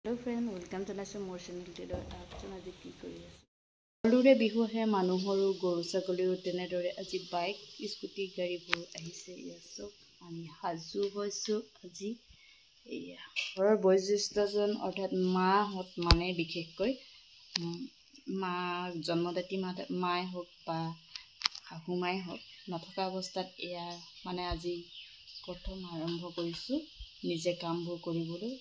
Hello friend, welcome to my channel today. আজি কি কৰি আছে? সকলোৰে বিহু আহে মানুহৰো গৰু ছাগলীও তেনেদৰে আজি বাইক স্কুটি গাড়ীবোৰ আহিছে ইয়াত আমি হাজু হৈছো আজি এয়া ঘৰৰ বয়োজ্যেষ্ঠজন অৰ্থাৎ মাহঁত মানে বিশেষকৈ মা জন্মদাত্ৰী মাই হওক বা শাহুমাই হওক নথকা অৱস্থাত এয়া মানে আজি প্ৰথম আৰম্ভ কৰিছো নিজে কামবোৰ কৰিবলৈ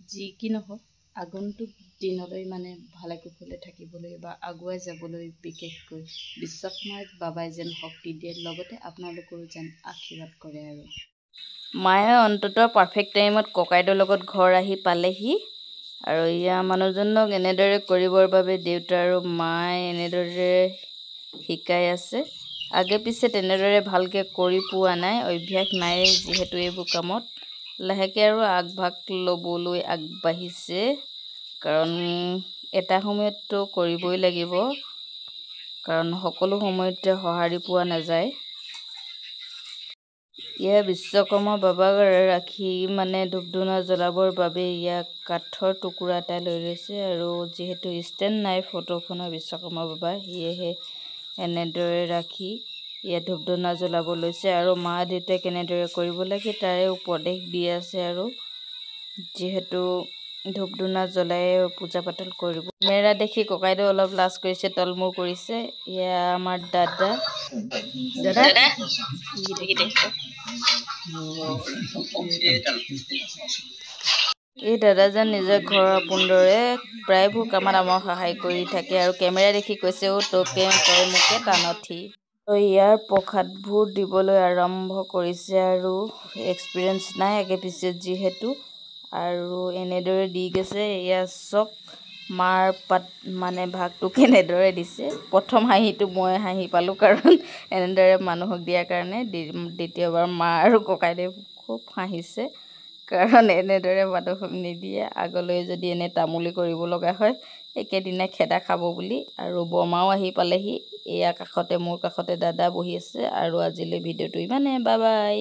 যি কি নহওক আগন্তুক দিনলৈ মানে ভালে কুশলে থাকিবলৈ বা আগুৱাই যাবলৈ বিশেষকৈ বিশ্বকৰ্মা বাবাই যেন শক্তি দিয়ে লগতে আপোনালোকৰো যেন আশীৰ্বাদ কৰে আৰু মায়ে অন্ততঃ পাৰফেক্ট টাইমত ককাইদেউৰ লগত ঘৰ আহি পালেহি আৰু ইয়া মানুহজনক এনেদৰে কৰিবৰ বাবে দেউতা আৰু মায়ে এনেদৰে শিকাই আছে আগে পিছে তেনেদৰে ভালকে কৰি পোৱা নাই অভ্যাস নাই যিহেতু এইবোৰ কামত লাহেকে আৰু আগভাগ ল'বলৈ আগবাঢ়িছে কাৰণ এটা সময়ততো কৰিবই লাগিব কাৰণ সকলো সময়তে সঁহাৰি পোৱা নাযায় ইয়া বিশ্বকৰ্মা বাবাক ৰাখি মানে ধূপ-ধূনা জ্বলাবৰ বাবে ইয়াক কাঠৰ টুকুৰা এটা লৈ লৈছে আৰু যিহেতু ষ্টেণ্ড নাই ফটোখনৰ বিশ্বকৰ্মা বাবা সেয়েহে এনেদৰে ৰাখি ইয়াত ধূপ-ধূনা জ্বলাব লৈছে আৰু মা দেউতাই কেনেদৰে কৰিব লাগে তাৰে উপদেশ দি আছে আৰু যিহেতু ধূপ-ধূনা জ্বলাই পূজা পাতল কৰিব মেৰা দেখি ককাইদেউ অলপ লাজ কৰিছে তলমূৰ কৰিছে ইয়া আমাৰ দাদা এই দাদাজন নিজৰ ঘৰৰ আপোনদৰে প্ৰায়বোৰ কামত আমাক সহায় কৰি থাকে আৰু কেমেৰা দেখি কৈছে তোকে তই মোকে টানঠি ইয়াৰ প্ৰসাদবোৰ দিবলৈ আৰম্ভ কৰিছে আৰু এক্সপিৰিয়েঞ্চ নাই আগে পিছে যিহেতু আৰু এনেদৰে দি গৈছে এয়া চক মাৰ পাত মানে ভাগটো কেনেদৰে দিছে প্ৰথম হাঁহিটো মই হাঁহি পালোঁ কাৰণ এনেদৰে মানুহক দিয়াৰ কাৰণে দ্বিতীয়বাৰ মা আৰু ককাইদেউ খুব হাঁহিছে কাৰণ এনেদৰে মানুহক নিদিয়ে আগলৈ যদি এনে তামুলি কৰিব লগা হয় একেদিনাই খেদা খাব বুলি আৰু বৰমাও আহি পালেহি এয়া কাষতে মোৰ কাষতে দাদা বহি আছে আৰু আজিলৈ ভিডিঅ'টো ইমানে বাই বাই